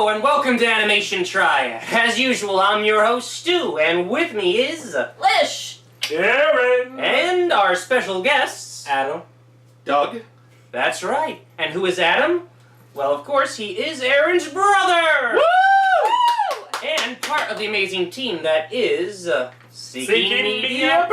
Hello and welcome to Animation Triad. As usual, I'm your host, Stu, and with me is... Lish! Aaron! And our special guests... Adam. Doug. That's right. And who is Adam? Well, of course, he is Aaron's brother! Woo! And part of the amazing team that is... Seeking Media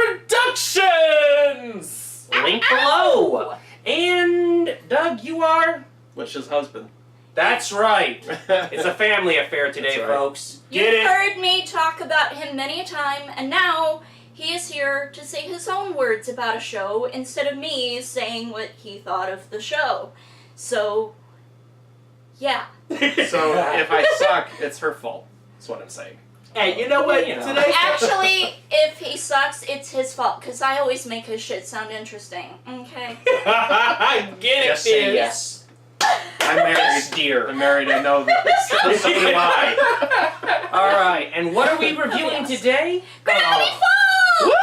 Productions! Link below. And, Doug, you are... Lish's husband. That's right. It's a family affair today, Right. folks. You've heard me talk about him many a time, and now he is here to say his own words about a show instead of me saying what he thought of the show. So, yeah. So if I suck, it's her fault. That's what I'm saying. Hey, you know what? You know. Today, Actually, if he sucks, it's his fault, because I always make his shit sound interesting. Okay? I get it, Just say dude. yes. I'm married. Yes, dear. I'm married, I know this. So do I. Alright, and what are we reviewing today? Gravity Oh, Falls!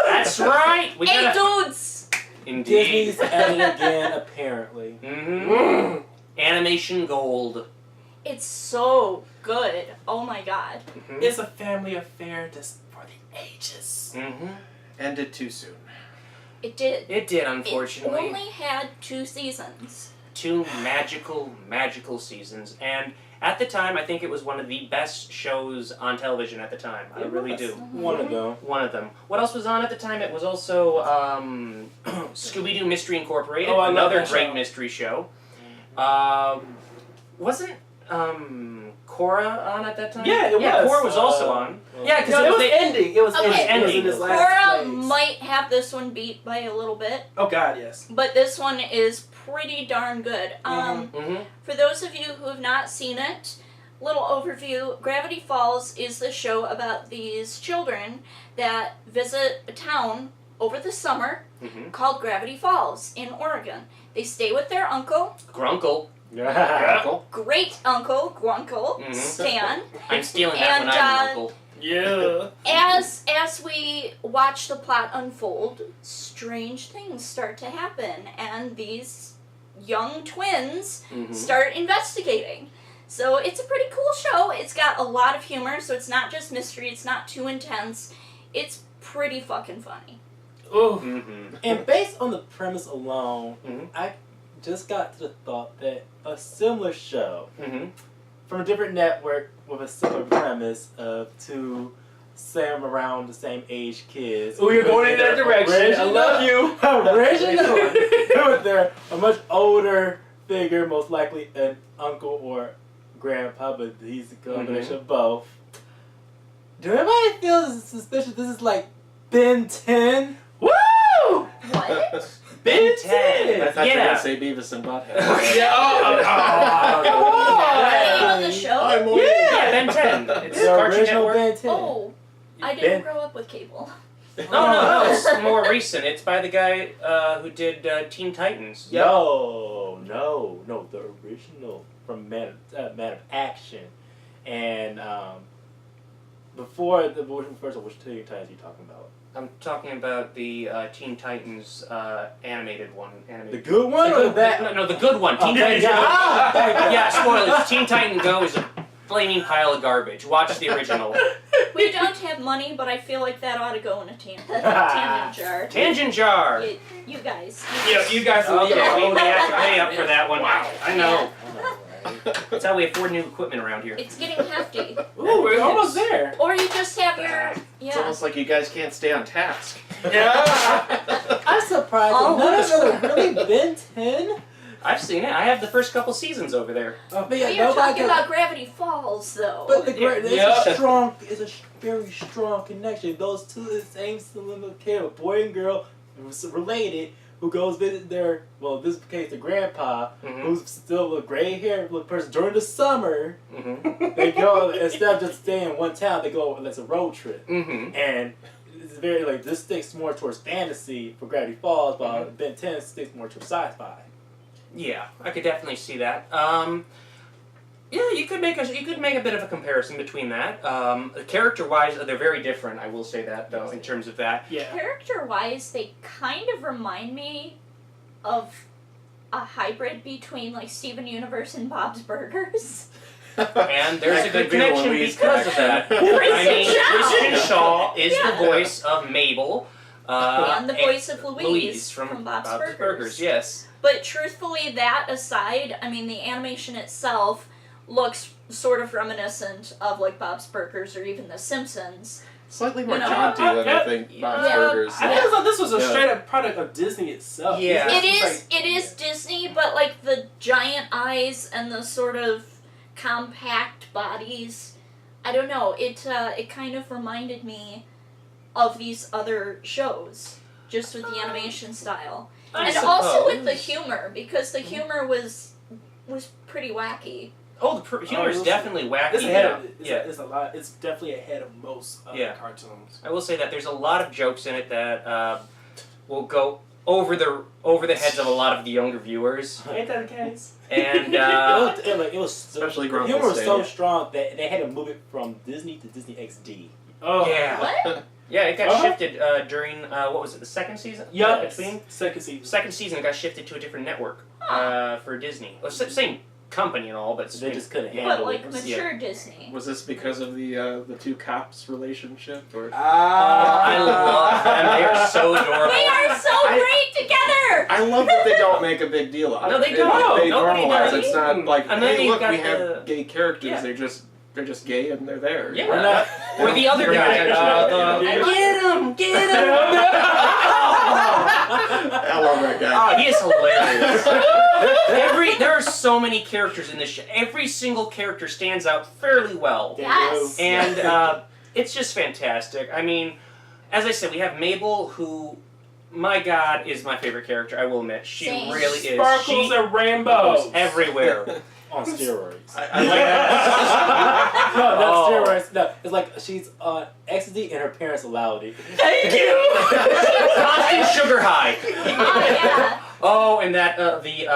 that's right! We Hey, got a... dudes! Indeed. Disney's at it again, apparently. Mm-hmm. Animation Gold. It's so good. Oh my god. Mm-hmm. It's a family affair just for the ages. Mm-hmm. Ended too soon. It did. It did, unfortunately. It only had 2 seasons. 2 magical seasons. And at the time, I think it was one of the best shows on television at the time. I really do. One of them. One of them. What else was on at the time? It was also Scooby-Doo Mystery Incorporated, Oh, I love another that great show. mystery show. Wasn't Cora on at that time? Yeah, it Yeah, was. Cora was also on. Yeah, because No, it was ending. It was Okay. ending. It was in his last Cora phase. might have this one beat by a little bit, Oh God, yes. but this one is pretty darn good. Mm-hmm. For those of you who have not seen it, little overview, Gravity Falls is the show about these children that visit a town over the summer Mm-hmm. called Gravity Falls in Oregon. They stay with their uncle, Grunkle. great uncle, Grunkle, Mhm. Stan. I'm stealing that And, when I'm an uncle. Yeah. As we watch the plot unfold, strange things start to happen, and these young twins Mhm. start investigating. So it's a pretty cool show. It's got a lot of humor, so it's not just mystery, it's not too intense. It's pretty fucking funny. Ooh. Mm-hmm. And based on the premise alone, Mhm. I just got to the thought that a similar show Mm-hmm. from a different network with a similar premise of 2 same around the same age kids. Ooh, you're going in that direction. I love you. Originally, they're a much older figure, most likely an uncle or grandpa, but he's a combination of both. Do anybody feel suspicious? This is like Ben 10? Woo! What? Ben 10! I thought you were Yeah. going to say Beavis and Butthead. Yeah. Come on! The name of the show? Yeah, Ben 10. It's The Cartoon original Network. Ben 10. Oh, I Ben- didn't grow up with cable. No, it's more recent. It's by the guy who did Teen Titans. No, the original from Man of Action, and before the first one, which Teen Titans are you talking about? I'm talking about the Teen Titans animated one. The Animated. good one or the bad? No, the good one. Teen Oh, Titans. thank God. Thank God. Yeah, spoilers. Teen Titan Go is a flaming pile of garbage. Watch the original. We don't have money, but I feel like that ought to go in a tangent jar. Tangent jar. You guys. Yeah, you guys will Okay, be we have to pay up for that one. Wow. I know. I know, right? That's how we afford new equipment around here. It's getting hefty. Ooh, we're almost there. Or you just have your... It's Yeah. almost like you guys can't stay on task. I'm surprised Oh, that none of them have really been 10. I've seen it. I have the first couple seasons over there. But But yeah, you're nobody talking about Gravity Falls, though. But Yeah. it's a strong, very strong connection. Those two are the same little kid, a boy and girl, who's related, who goes visit their, well, in this case, the grandpa, Mhm. who's still a gray haired person. During the summer, Mm-hmm. they go, instead of just staying in one town, they go, it's a road trip. Mm-hmm. And it's very, like, this sticks more towards fantasy for Gravity Falls, while Ben 10 sticks more towards sci-fi. Yeah, I could definitely see that. Yeah, you could make a bit of a comparison between that. Character-wise, they're very different. I will say that though, in terms of that. Yeah. Character-wise, they kind of remind me of a hybrid between, like, Steven Universe and Bob's Burgers. And there's That a good could be a connection Louise because of that. connection. I mean, Shaw. Kristen Shaw is Yeah. the voice of Mabel. And the voice of Louise from Bob's Burgers. Burgers. Yes. But truthfully, that aside, I mean, the animation itself looks sort of reminiscent of like Bob's Burgers or even The Simpsons. Slightly more You know, jaunty than I think Bob's yeah. Burgers. I think this was a Yeah. straight up product of Disney itself. Yeah. It is Disney, but like the giant eyes and the sort of compact bodies, I don't know. It kind of reminded me of these other shows, just with the animation style, I and also with the suppose. humor, because the humor was pretty wacky. Oh, the humor is definitely wacky. It's ahead Yeah. of, it's, Yeah. it's a lot. It's definitely ahead of most Yeah. cartoons. I will say that there's a lot of jokes in it that will go over the heads of a lot of the younger viewers, Ain't that the case? and It was Especially the Grunkle humor was so Stadium. strong that they had to move it from Disney to Disney XD. Oh yeah, What? yeah, it got Uh-huh. shifted during what was it, the second season? Yeah, between second season. second season, it got shifted to a different network Huh. for Disney. Well, same company and all, but They just couldn't Yeah. handle But like it. mature Disney. Was this because of the two cops relationship? Or I love them. They are so adorable. They are so great together. I love that they don't make a big deal out No, of they it. don't. They Nobody normalize does. it. It's not like, And then hey, you've look, got we have the- gay characters. Yeah. They're just gay and they're there. Yeah. We're not- Or the other guy, get him! I love that guy. Oh, he is hilarious. There are so many characters in this show. Every single character stands out fairly well, Yes. and it's just fantastic. I mean, as I said, we have Mabel, who, my God, is my favorite character. I will admit, she Same. really is. Sparkles She and rainbows goes everywhere. on steroids. I like that. No, not Oh. steroids. No, it's like she's on ecstasy and her parents allowed it. Thank you. Constant sugar high. Oh yeah. Oh, and that the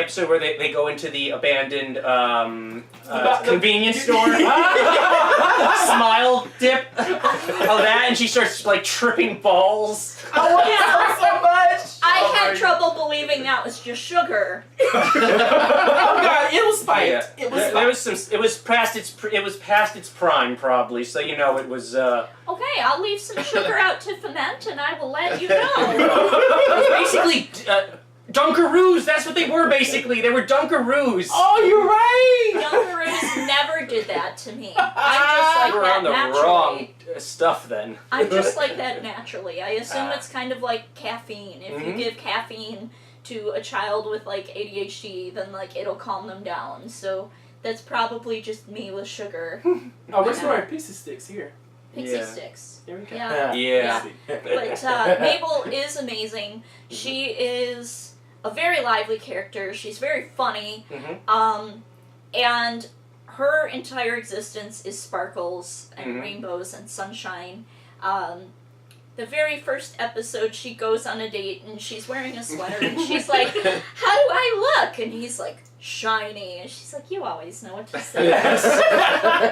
episode where they go into the abandoned convenience store. Smile dip. Oh, that, and she starts like tripping balls. I want that so much. I had trouble believing that was just sugar. Oh God, it was spiked. Yeah. It was There was some. It was past its prime probably. So you know it was. Okay, I'll leave some sugar out to ferment, and I will let you know. Basically, Dunkaroos. That's what they were. Basically, they were Dunkaroos. Oh, you're right. Dunkaroos never did that to me. I'm just like You were that on the naturally. wrong stuff then. I'm just like that naturally. I assume Ah. it's kind of like caffeine. If you Mhm. give caffeine to a child with like ADHD, then like it'll calm them down. So that's probably just me with sugar. Oh, we're storing pixie sticks here. Pixie Yeah. sticks. There we go. Yeah. Yeah. But Mabel is amazing. She is a very lively character. She's very funny. Mhm. And her entire existence is sparkles and Mhm. rainbows and sunshine. The very first episode, she goes on a date and she's wearing a sweater and she's like, "How do I look?" And he's like, "Shiny." And she's like, "You always know what to say."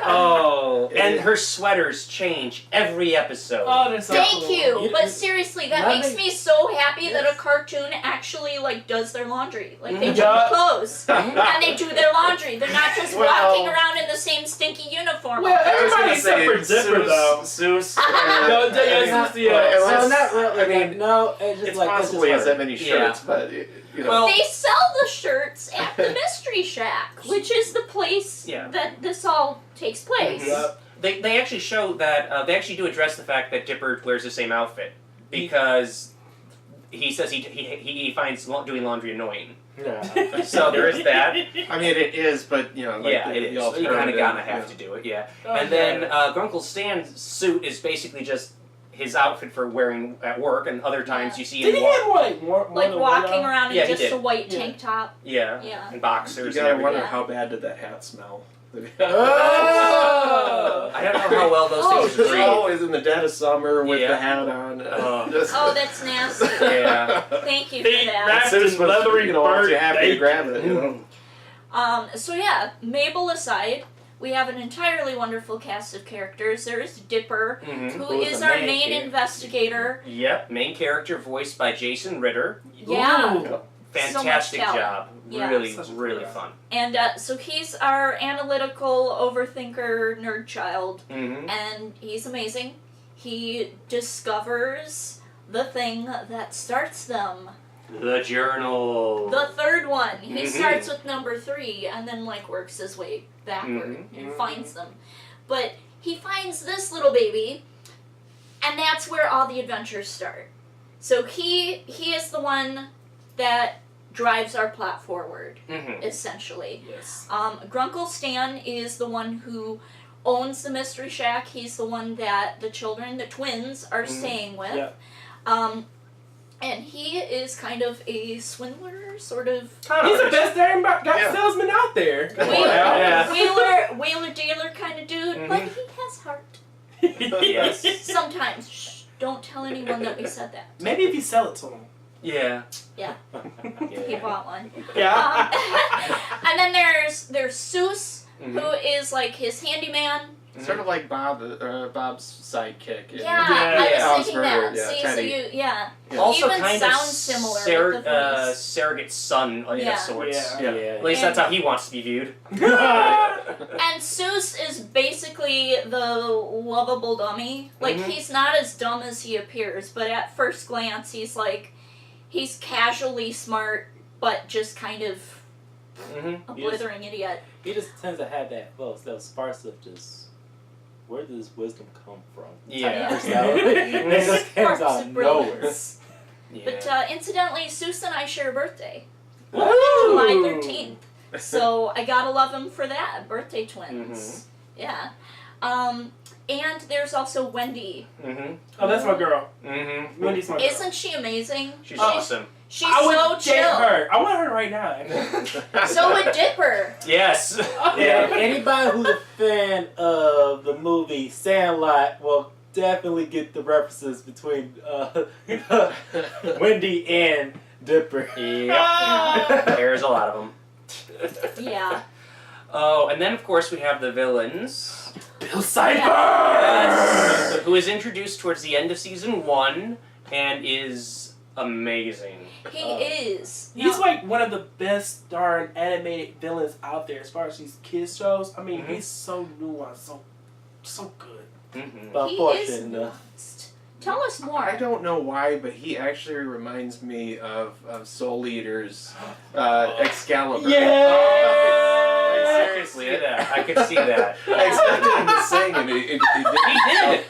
Oh, and her sweaters change every episode. Oh, that's so Thank cool. you, but seriously, that Nothing- makes me so happy that a Yes. cartoon actually like does their laundry. Like they Mhm. do Yeah. clothes and they do their laundry. They're not just Well- walking around in the same stinky uniform. Well, I was everybody gonna except say for Zipper, though. Seuss. No, yeah, Unless- so not really. I mean, no, it's just it's like possibly it's has just that many Yeah. shirts, but you know. Well, They sell the shirts at the Mystery Shack, which is the place Yeah. that this all takes place. Mhm. Yep. they actually show that they actually do address the fact that Dipper wears the same outfit because he says he finds doing laundry annoying. Yeah. So there is that. I mean, it is, but you know, like Yeah, the, it is. the You kind of alternative, gotta have yeah. to do it. Yeah. Oh, And then Grunkle Stan's suit is basically just his outfit for wearing at work, and other times you see Did him he have more more Like than walking one, around in Yeah, he just did. a white Yeah. tank top. yeah, Yeah. and You boxers. gotta and wonder everything. how bad did that hat smell. Oh! I don't know how well those Oh, things breathe. Always in the dead of summer with Yeah. the hat on. Just- Oh, that's nasty. Yeah. Thank you for Feet that. wrapped Seuss in was, leathery you know, once bird you're happy to bacon. grab it, you know. So yeah, Mabel aside, we have an entirely wonderful cast of characters. There is Dipper, Mhm. who Who is is the our main main character. investigator. Yep. Main character voiced by Jason Ritter. Yeah. Ooh. Fantastic fantastic talent. job. Yeah. Really, Such a good really guy. fun. And so he's our analytical overthinker nerd child, Mm-hmm. and he's amazing. He discovers the thing that starts them. The journal. The third one. He Mhm. starts with number 3 and then like works his way backward and finds them. But he finds this little baby, and that's where all the adventures start. So he is the one that drives our plot forward, Mm-hmm. essentially. Yes. Grunkle Stan is the one who owns the Mystery Shack. He's the one that the children, the twins, are staying with. Yep. And he is kind of a swindler, sort of. He's the best damn Yeah. salesman out there. Yeah. Wheeler dealer kind of dude, Mhm. but he has heart. Yes. Sometimes. Shh, don't tell anyone that we said that. Maybe if you sell it to him. Yeah. He bought one. Yeah. And then there's Seuss, Mhm. who is like his handyman. Sort of like Bob's sidekick. in- Yeah, Yeah, I Bob's was thinking Burger, that. yeah, See, so Teddy. you, yeah. Yeah. Also Even kind sounds of similar with the voice. surrogate son of Yeah. sorts. Yeah. At least that's how he wants to be viewed. And Seuss is basically the lovable dummy. Like, Mhm. he's not as dumb as he appears, but at first glance, he's casually smart, but just kind of Mm-hmm. a blithering idiot. He just tends to have that sparse of just, where does this wisdom come from? Yeah. Type personality. It just comes Sparks out of of nowhere. brilliance. Yeah. But incidentally, Seuss and I share a birthday. Woo! July 13th. So I gotta love him for that. Birthday twins. Yeah. And there's also Wendy. Mm-hmm. Oh, that's my girl. Mm-hmm. Wendy's my girl. Isn't she amazing? She's Oh. awesome. She's I would so date chill. her. I want her right now. Actually. So would Dipper. Yes. Yeah, anybody who's a fan of the movie Sandlot will definitely get the references between Wendy and Dipper. Yeah. There's a lot of them. Yeah. Oh, and then of course we have the villains. Bill Cipher. Yes. Who is introduced towards the end of season 1 and is amazing. He is. He's Now, like one of the best darn animated villains out there as far as these kids shows. I mean, Mhm. he's so nuanced, so good. Mm-hmm. But he is unfortunately, nuanced. Tell us more. I don't know why, but he actually reminds me of Soul Eater's Excalibur. I could see that. I could see that. I expected him to sing, and he did.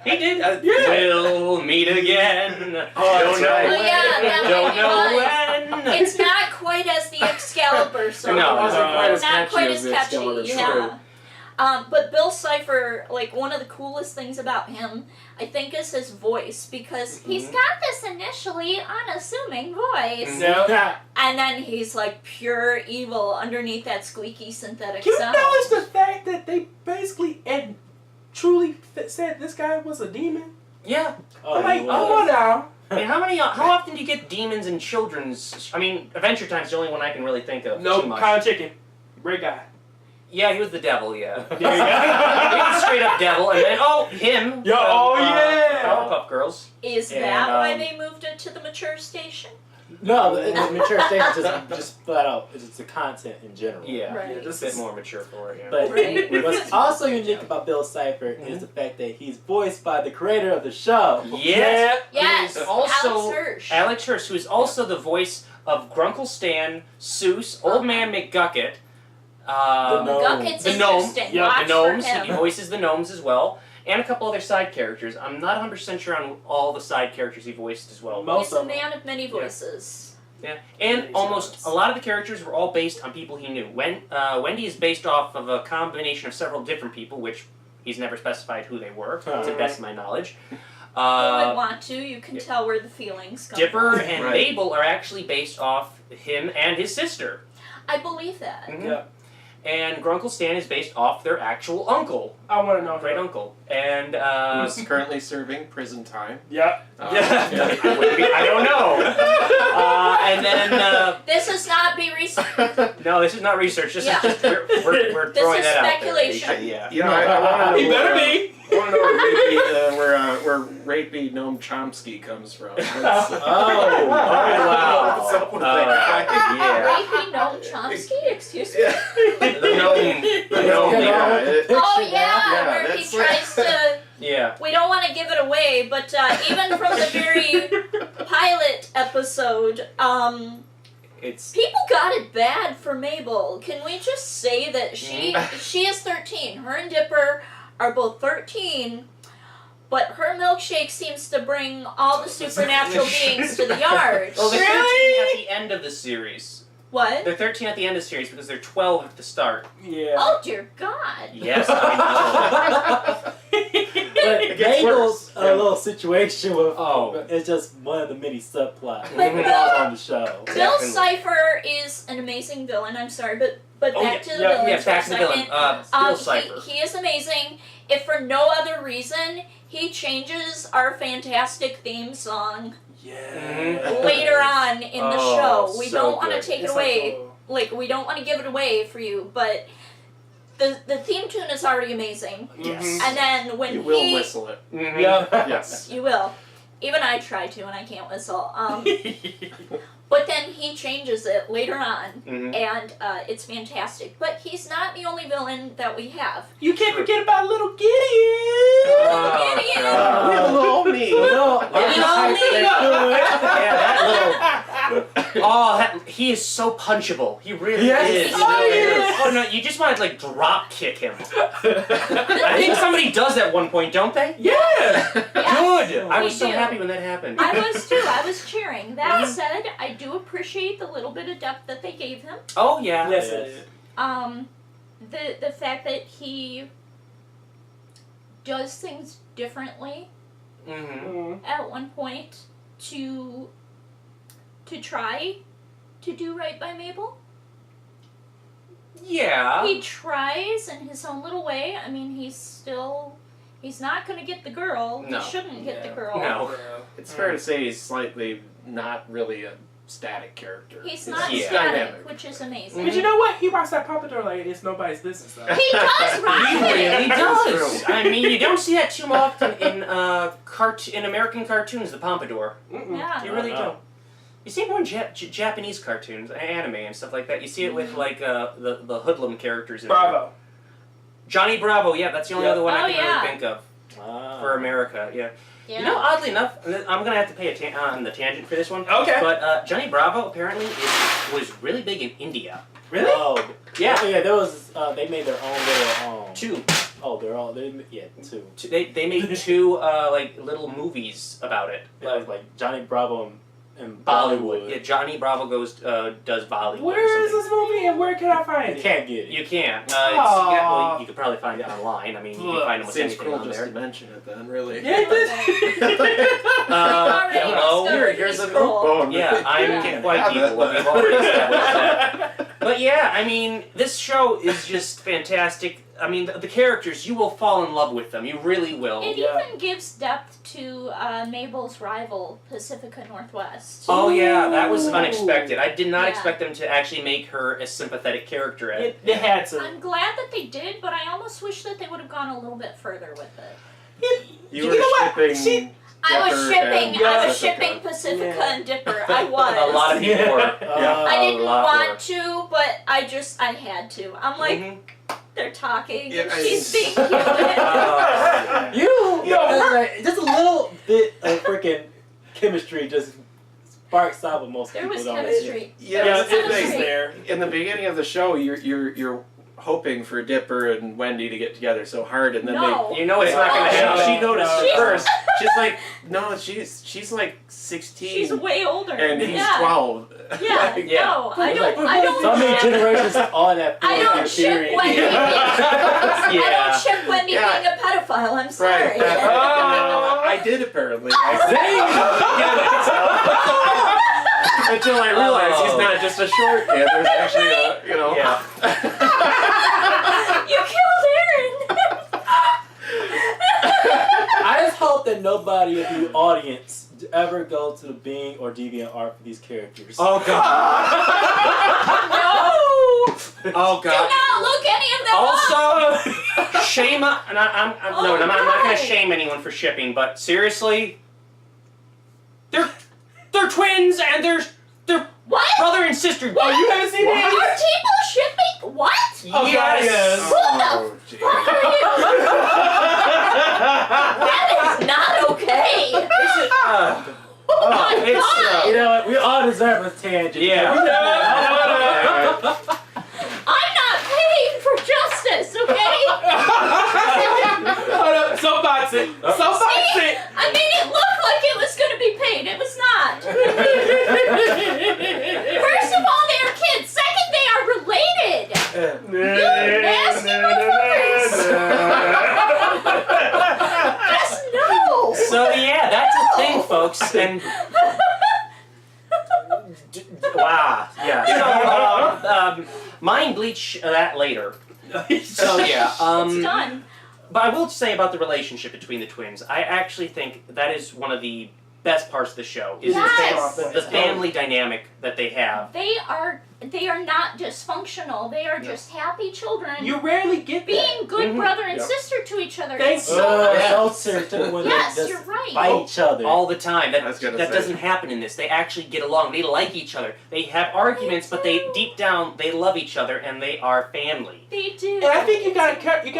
He did. Yeah. We'll meet again. Oh, Don't that's know right. Oh, yeah, that Don't might know when. It's not quite as the Excalibur song. No, it wasn't quite as Not catchy quite as as the catchy. Excalibur, Yeah. But Bill Cipher, like, one of the coolest things about him, I think, is his voice, because he's got this initially unassuming voice, No. and then he's, like, pure evil underneath that squeaky synthetic Can you sound. acknowledge the fact that they basically and truly said this guy was a demon? Yeah. I'm like, he come was. on now. I mean, how often do you get demons in children's? I mean, Adventure Time's the only one I can really think of. No, too much. Kyle Chicken. Great guy. Yeah, he was the devil. Yeah. There you go. He was a straight up devil, and then him. Yo, oh, yeah. Powerpuff Girls. Is And, that why um, they moved it to the mature station? No, the mature station just flat out. It's just the content in general. Yeah. Right. Yeah, Just this a bit is more mature for it. Yeah. But Right. what's also unique about Bill Cipher is the fact that he's voiced by the creator of the show. Yes. Yes, He is also Alex Hirsch. Alex Hirsch, who is also the voice of Grunkle Stan, Seuss, Old Man McGucket. The gnome. McGucket's The gnome. interesting. Yeah, Watch The gnomes. for him. He voices the gnomes as well, and a couple other side characters. I'm not 100% sure on all the side characters he voiced as well. Most He's a of them. man of many voices. Yeah, and Makes almost sense. a lot of the characters were all based on people he knew. Wendy is based off of a combination of several different people, which he's never specified who they were, to the best of my knowledge. Who would want to? You can tell where the feelings come Dipper from. and Right. Mabel are actually based off him and his sister. I believe that. Mhm. Yeah. And Grunkle Stan is based off their actual uncle, I want to know. great uncle. And Who's currently serving prison time. Yep. yeah, I don't know. And then This is not be researched. no, this is not research. This Yeah. is just we're This throwing is that out there. speculation. Yeah. You know, I want to know. He better be. I want to know where rapey Noam Chomsky comes from. That's, Oh, wow. What's up with that Rapey Noam Chomsky? Excuse me? The gnome. The gnome. Yeah. Oh yeah, Yeah, where he that's like- tries to. Yeah. We don't want to give it away, but even from the very pilot episode, It's. people got it bad for Mabel. Can we just say that she is 13? Her and Dipper are both 13, but her milkshake seems to bring all the supernatural beings to the yard. Well, they're 13 at the end of the series. What? They're 13 at the end of the series because they're 12 at the start. Yeah. Oh dear God! Yes, I know. But It gets Mabel's worse. a little situation with. Oh. It's just one of the many subplots But on the show. Bill Definitely. Cipher is an amazing villain. I'm sorry, but Oh, back to the yeah, villain yeah, for back a to the villain. second. Bill Cipher. He is amazing. If for no other reason, he changes our fantastic theme song Yeah. later on in the Oh, show. We so don't want to good. take it It's away. like, oh, Like, we don't want to give it away for you, but the theme tune is already amazing. yes. And then when You will he... whistle it. Mhm. Yeah. Yes. You will. Even I try to, and I can't whistle. But then he changes it later on, Mhm. and it's fantastic. But he's not the only villain that we have. You can't forget about little Gideon. Oh, Gideon! God. Little me. No, Yeah, that little. Oh, he is so punchable. He really Yes. is. Oh, yes. Oh no, you just want to like drop kick him. I think somebody does at one point, don't they? Yeah. Yes, Good. I we was so do. happy when that happened. I was too. I was cheering. That said, I do appreciate the little bit of depth that they gave him. Oh yeah. Yes, Yes. it is. The fact that he does things differently Mm-hmm. at one point to try to do right by Mabel. Yeah. He tries in his own little way. I mean, he's not going to get the girl. No. He shouldn't get the Yeah. girl. No. It's fair to say he's slightly not really a static character. He's not Yeah. static, Dynamic. which is amazing. But you know what? He rocks that pompadour like it's nobody's business, though. He does rock He it. really That's does. true. I mean, you don't see that too often in in American cartoons. The pompadour. Mm-mm. Yeah. You really Uh-huh. don't. You see it more in Japanese cartoons, anime, and stuff like that. You see it with like the hoodlum characters. In Bravo. Johnny Bravo. Yeah, that's the only Yeah. other one I Oh, can yeah. really think of for America. Yeah. Yeah. You know, oddly enough, I'm gonna have to pay on the tangent for this one. Okay. But Johnny Bravo apparently was really big in India. Really? Oh, Yeah. yeah. There was. They made their own little. Two. Oh, they're all. Yeah, two. They made two like little movies about it. It was like Johnny Bravo and Bollywood. Bollywood. Yeah, Johnny Bravo does Bollywood. or Where is something. this movie and where can I find You it? can't get it. You can't. Aw. You could probably find it online. I mean, you can find almost Seems anything cool on just there. to mention it then, really. Yeah, Already hello. discovered Here's a he's note cool. bone. Yeah, I'm Can't quite have evil. it. We've already established that. But yeah, I mean, this show is just fantastic. I mean, the characters, you will fall in love with them. You really will. It Yeah. even gives depth to Mabel's rival, Pacifica Northwest. Oh yeah, that was Ooh. unexpected. I did not Yeah. expect them to actually make her a sympathetic character. They had to. I'm glad that they did, but I almost wish that they would have gone a little bit further with it. You You were know what? shipping. She- I was Dipper and shipping Pacifica. Pacifica Yeah. and Dipper. I was. A lot of people were. Yeah. I didn't a lot want were. to, but I had to. I'm like, Mhm. they're talking, Yeah, and I- she's being cute. Oh, You, Yo. like, just a little bit of freaking chemistry just sparks out with most There people. was don't it? chemistry. Yeah, Yeah, that's the it's thing. there. In the beginning of the show, you're hoping for Dipper and Wendy to get together so hard, and then No. You know it's not going to No. happen. she noticed No. at first. She's like, no, she's like 16, She's way older. and he's yeah. 12. Yeah, Yeah. no, I Like, don't so many ship- generations on that. I don't ship Wendy. I Yeah. don't ship Wendy Yeah. being a pedophile. I'm sorry. Right. Oh. I did apparently. Zing! Until I realized he's Oh. not just a short kid. There's actually a, Yeah. You killed Aaron. I just hope that nobody in the audience ever go to the Bing or Deviant art for these characters. Oh god. No. Oh Do god. not look any of them up. Also, shame. And I'm not why? going to shame anyone for shipping, but seriously, they're twins and they're What? brother and sister. sister. Oh, you haven't seen Are it? people shipping? What? Oh, God, yes. Oh, geez. That is not okay. Oh my You God. know what? We all deserve a tangent. Yeah. I'm not paying for justice, okay? Hold up, soapbox it. Soapbox it. I mean, it looked like it was going to be paid. It was not. First of all, they are kids. Second, they are related. You nasty motherfuckers. Just no. So yeah, that's a thing, folks. And wow, yeah. So mind bleach that later. So yeah, It's done. but I will say about the relationship between the twins. I actually think that is one of the best parts of the show. Is Yes. the family dynamic that they have. They are not dysfunctional. They are just happy children. You rarely get that. being good Mhm. brother and Yep. sister to each other. Thanks. It's so Yeah. So serious when Yes, they just you're right. fight each other. All the time. I was gonna That say. doesn't happen in this. They actually get along. They like each other. They have arguments, but they deep down they love each other and they are family. They do. And I think you gotta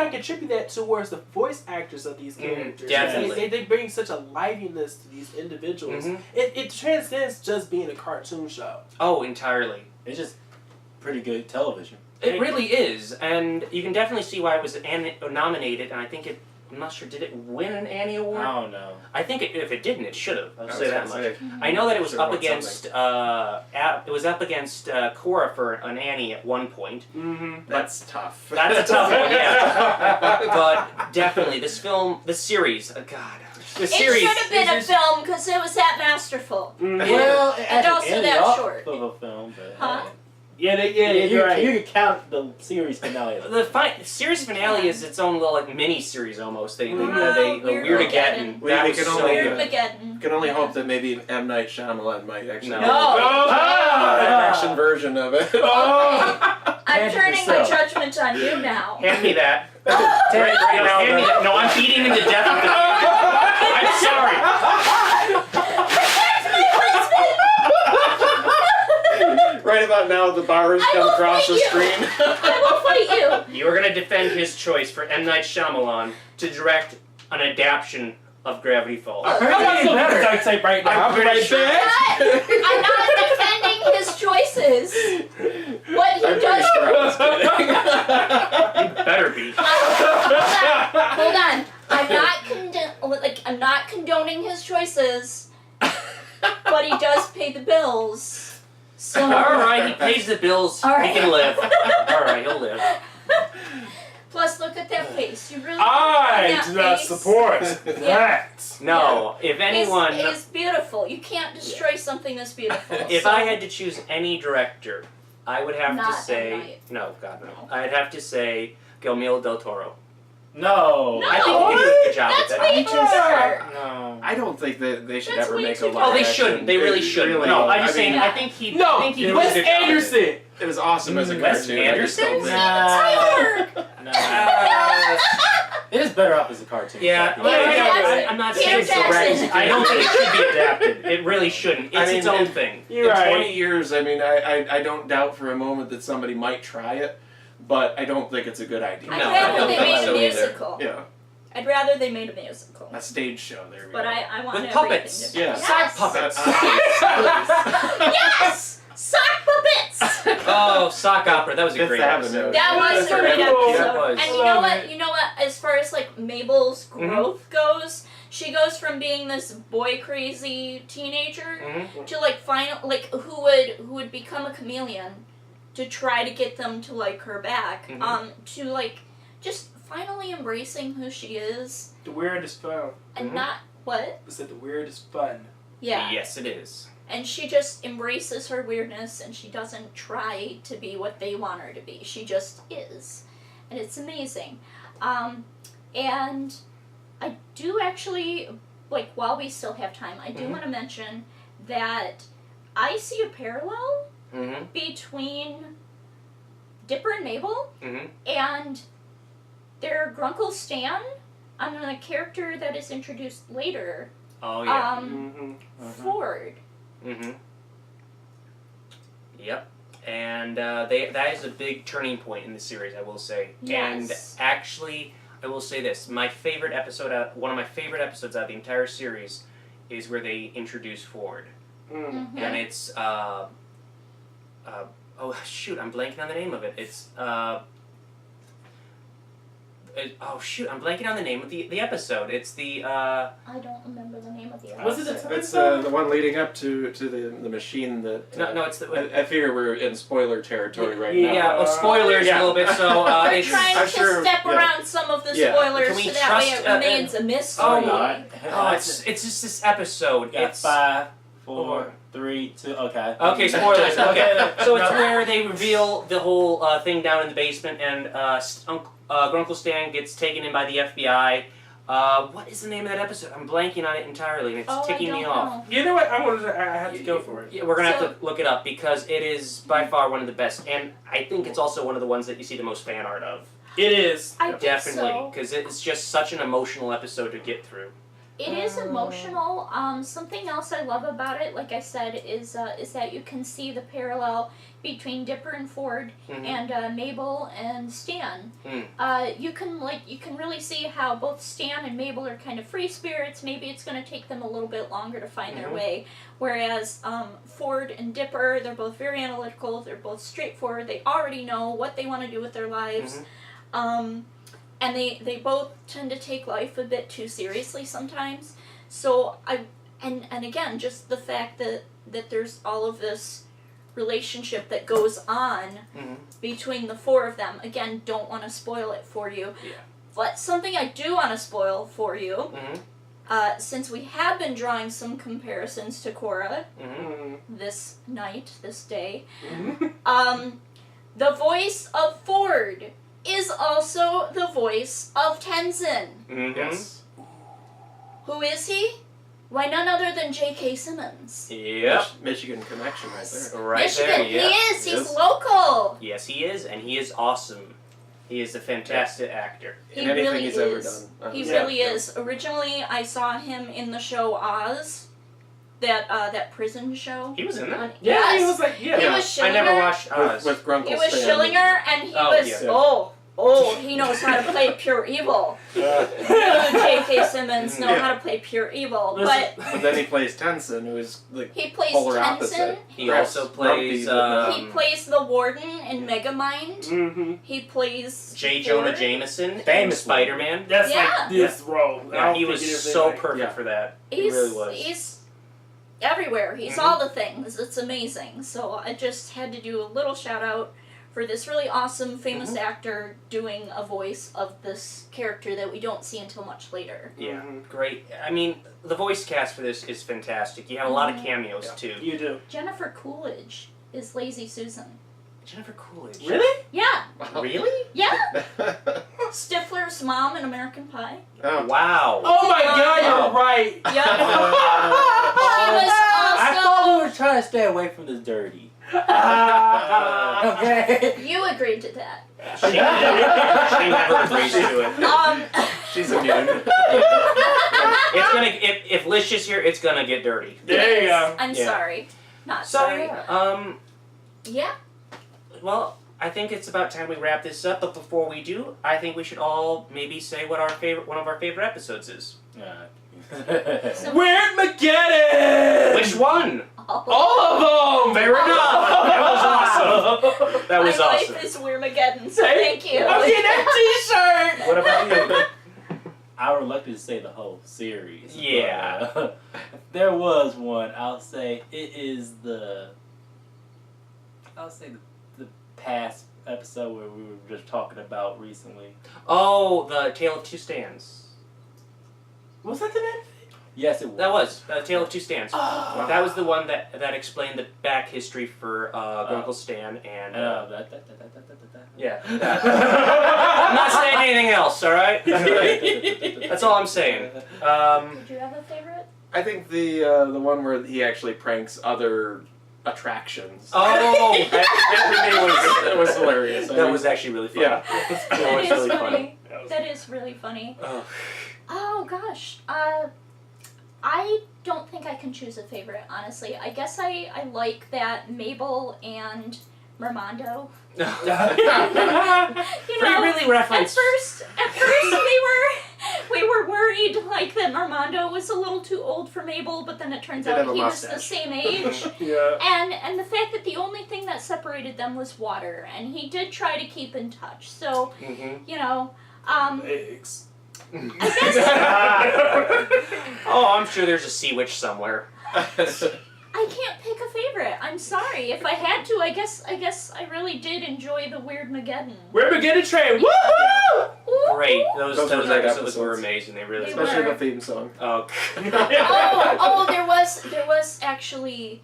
contribute that towards the voice actors of these characters. definitely. They bring such a liveliness to these individuals. Mhm. It transcends just being a cartoon show. Oh, entirely. It's just pretty good television. It really is, and you can definitely see why it was nominated. And I think it. I'm not sure. Did it win an Annie Award? I don't know. I think if it didn't, it should have. I'll I say was that gonna much. say. I know that it was Should've up won against. It was up against Cora for an Annie at one point. Mm-hmm. That's tough. That's a tough one, yeah. But definitely, this series. God, the It series. should have been a is- film because it was that masterful. Well, it And actually also ended that off short. of a film, but Huh? Yeah, you, you're right. you can count the series finale. The series finale is its own little like mini series almost. They Wow, Weirdageddon. We That can was so only- good. Weirdmageddon. Can only hope that maybe M. Night Shyamalan might actually No. do No. Ah! a live action version of it. Oh! I'm Hand it turning my yourself. judgment on you now. Hand me that. Take it Hand now, me that. No, I'm beating him to death with it. I'm sorry. Right about now, the bars I come will across the fight you. screen. I will fight you. You're gonna defend his choice for M. Night Shyamalan to direct an adaptation of Gravity Falls. I'm not so better. Duct tape right now. I'll be right back. I'm not defending his choices. What he I'm pretty does. sure I was kidding. You better be. Hold on. I'm not condoning his choices, but he does pay the bills. So. All right, he pays the bills. All right. He can live. All right, he'll live. Plus, look at that face. You really. I that do not face support that. No, if anyone, It is beautiful. You can't destroy something that's beautiful. if so. I had to choose any director, I would have Not to say M. Night. no. God no. No. I'd have to say Guillermo del Toro. No. I think he did a good job That's with way it. too far. No. I don't think that they should That's ever way make a too live far. Oh, they action. shouldn't. They really shouldn't. Really, No, I'm just saying. mean- I think he. No, I think he did a Wes good job. Anderson. It was awesome as a Wes cartoon. I just don't Anderson? think- Tyler! No. It is better off as a cartoon. Yeah, Peter but Jackson. I'm not Peter saying so. Jackson. I don't think it should be adapted. It really shouldn't. It's I mean, its own in- thing. You're in right. 20 years, I mean, I don't doubt for a moment that somebody might try it, but I don't think it's a good idea. I'd No, I rather don't they think made so a either. musical. Yeah, I'd rather they made a musical. a stage show. There we But go. I want With everything puppets. to- Yeah. Yes. Puppets. Yes! Sock puppets! Oh, sock opera. That was a Fifth great Avenue. episode. That was a great Oh, episode. that was. And you know what? You know what? As far as like Mabel's Mm-hmm. growth goes, she goes from being this boy crazy teenager Mhm. to like who would become a chameleon to try to get them to like her back. Mhm. To like just finally embracing who she is The weirdest fun. and Mhm. not what? I said the weirdest fun. Yeah. Yes, it is. And she just embraces her weirdness and she doesn't try to be what they want her to be. She just is. And it's amazing. And I do actually, like, while we still have time, I do Mhm. want to mention that I see a parallel Mm-hmm. between Dipper and Mabel Mm-hmm. and their Grunkle Stan on a character that is introduced later, Oh yeah. Mm-hmm. Ford. Mm-hmm. Yep. And that is a big turning point in the series, I will say. Yes. And actually, I will say this: one of my favorite episodes out of the entire series is where they introduce Ford, Mhm. and it's oh shoot, I'm blanking on the name of it. It's oh shoot, I'm blanking on the name of the episode. It's the I don't remember the name of the Was it episode. a It's the one leading up to the machine that. no, it's the I figure we're in spoiler territory right now. yeah. Oh, spoilers Yeah. a little bit. So We're it's trying I'm to sure- step yeah. around some of the Yeah. spoilers Can we so that way trust, it remains a mystery. oh, Not. it's just this episode. It's 5, 4, 3, 2. Okay. okay. Spoilers. Okay. So it's No. where they reveal the whole thing down in the basement, and Grunkle Stan gets taken in by the FBI. What is the name of that episode? I'm blanking on it entirely, and it's Oh, ticking I don't me off. know. You know what? I have to go for it. Yeah, we're gonna So- have to look it up because it is by far one of the best, and I think it's also one of the ones that you see the most fan art of. It is. I think Definitely, so. because it's just such an emotional episode to get through. It is emotional. Something else I love about it, like I said, is that you can see the parallel between Dipper and Ford Mhm. and Mabel and Stan. Mm. You can really see how both Stan and Mabel are kind of free spirits. Maybe it's going to take them a little bit longer to find their Mhm. way. Whereas Ford and Dipper, they're both very analytical. They're both straightforward. They already know what they want to do with their lives. And they both tend to take life a bit too seriously sometimes. So and again, just the fact that there's all of this relationship that goes on Mhm. between the four of them. Again, don't want to spoil it for you. Yeah. But something I do want to spoil for you, Mhm. since we have been drawing some comparisons to Korra Mhm. this night, this day, Mm-hmm. the voice of Ford is also the voice of Tenzin. Mhm. Yes. Who is he? Why, none other than J.K. Simmons. Yep. Michigan connection right there. Right Michigan, there. Yeah. he is. He's Yes. local. Yes, he is, and he is awesome. He is a fantastic actor. He In anything really he's is. ever done. He Yeah. really is. Originally, I saw him in the show Oz, that prison show. He was in that. Yeah, Yes. he was like, He yeah. was Schillinger. I never watched Oz. With Grunkle It was Stan. Schillinger, and he Oh, was yeah. he knows how to play pure evil. Uh, J.K. Simmons know Yeah. how to play pure evil, Listen, but but then he plays Tenson, who is like he plays polar Tenzin. opposite. He Perhaps also grumpy, plays but He plays the warden in Megamind. Mm-hmm. He plays J. Jonah Ford. Jameson in Famous Spider-Man. That's Yeah. like this role. I Yeah, don't he think was anything so like- perfect Yeah. for that. He's, really was. He's everywhere. He's Mhm. all the things. It's amazing. So I just had to do a little shout out for this really awesome, famous actor doing a voice of this character that we don't see until much later. Yeah, Mhm. great. I mean, the voice cast for this is fantastic. You have a lot of cameos Yeah. too. You do. Jennifer Coolidge is Lazy Susan. Jennifer Coolidge. Really? Yeah, Really? yeah. Stifler's mom in American Pie. Oh, Wow. Oh my God, Oh. you're right. Yeah. She was I thought we also. were trying to stay away from this dirty. Ah. Okay. You agreed to that. She never agrees to it. she's immune. It's gonna if Lish is here, it's gonna get dirty. There you go. I'm Yeah. sorry. Not So sorry. yeah, Yeah. well, I think it's about time we wrap this up. But before we do, I think we should all maybe say what one of our favorite episodes is. So- Weird McGinnis! Which one? All of them! Fair enough. That was awesome. That was My awesome. life is Weirmageddon, so thank you. I'm getting that t-shirt! What about you? I would reluctant to say the whole series. Yeah. But, if there was one, I'll say it is the past episode where we were just talking about recently. Oh, the Tale of Two Stands. Was that the name? Yes, it was. That was Tale of Two Stands. Oh. That was the one that explained the back history for Grunkle Stan and yeah. that. I'm not saying anything else. All right. That's all I'm saying. Did you have a favorite? I think the one where he actually pranks other attractions. Oh, that to me was hilarious. I that mean, was actually really funny. yeah. That That was is really funny. funny. That is really funny. Oh. Oh gosh. I don't think I can choose a favorite, honestly. I guess I like that Mabel and Mermando. Free You know, really reference. At first we were worried like that Mermando was a little too old for Mabel, but then it turns Did out have a he was the mustache. same age. Yeah. And the fact that the only thing that separated them was water, and he did try to keep in touch. So, you know, Eggs. Oh, I'm sure there's a sea witch somewhere. I can't pick a favorite. I'm sorry. If I had to, I guess I really did enjoy the Weird Mageddon. We're beginning train. Woohoo! Ooh, Great. ooh. Those Those were great episodes were episodes. amazing. They really They were. Especially were. the theme song. Oh. There was actually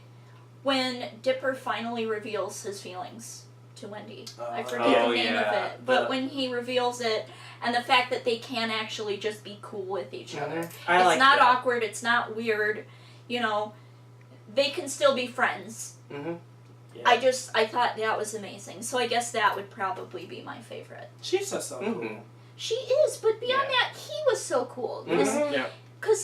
when Dipper finally reveals his feelings to Wendy. I forget Oh, the name yeah. of it, but when he reveals it, and the fact that they can actually just be cool with each other. I It's like not that. awkward. It's not weird. You know, they can still be friends. Mhm. I thought that was amazing. So I guess that would probably be my favorite. She's just so cool. Mhm. She is, but beyond Yeah. that, he was so cool. Because Yeah.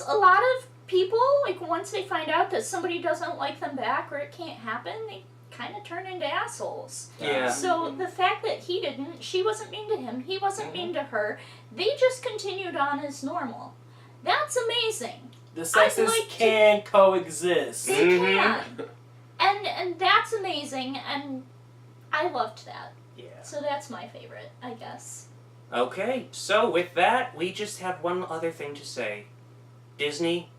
a lot of people, like, once they find out that somebody doesn't like them back or it can't happen, they kind of turn into assholes. Yeah. So the fact that he didn't, she wasn't mean to him, he wasn't mean to her, they just continued on as normal. That's amazing. The sexes like to- can coexist. They Mhm. can. And that's amazing, and I loved that. Yeah. So that's my favorite, I guess. Okay, so with that, we just have one other thing to say. Disney,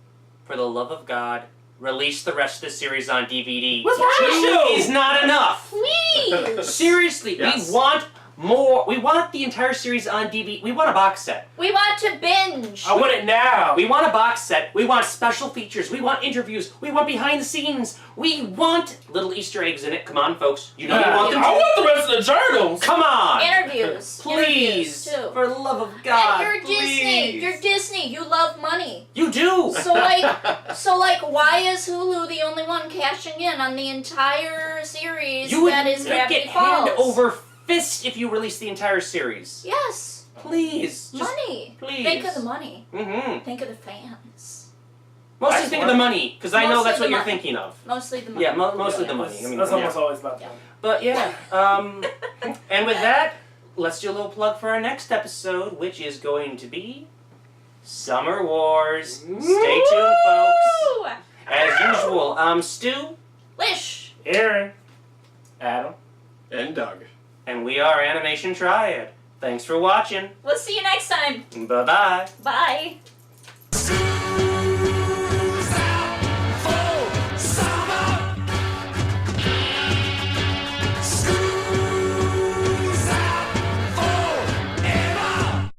for the love of God, release the rest of the series on DVD. What's wrong with you? Is not enough. Please! Seriously, Yes. we want more. We want the entire series on DVD. We want a box set. We want to binge! I want it now. We want a box set. We want special features. We want interviews. We want behind the scenes. We want little Easter eggs in it. Come on, folks. You know we want them. I want the rest of the journals. Come on. Interviews. Please. Interviews, too. For the love of God. And you're Disney. please. You're Disney. You love money. You do. So like, why is Hulu the only one cashing in on the entire series You would that is Gravity get Falls? hand over fist if you release the entire series. Yes, Please. Just money. please. Think of the money. Mm-hmm. Think of the fans. Mostly That's think of the one. money, because I know Mostly that's the what you're money. thinking of. Mostly the money. Yeah, mostly Yeah. the money. I mean, That's yeah. almost always about Yeah. them. But yeah, and with that, let's do a little plug for our next episode, which is going to be Summer Wars. Stay tuned, folks. Woo! As usual, Stu, Lish. Aaron. Adam. And Doug. and we are Animation Triad. Thanks for watching. We'll see you next time. Bye-bye. Bye.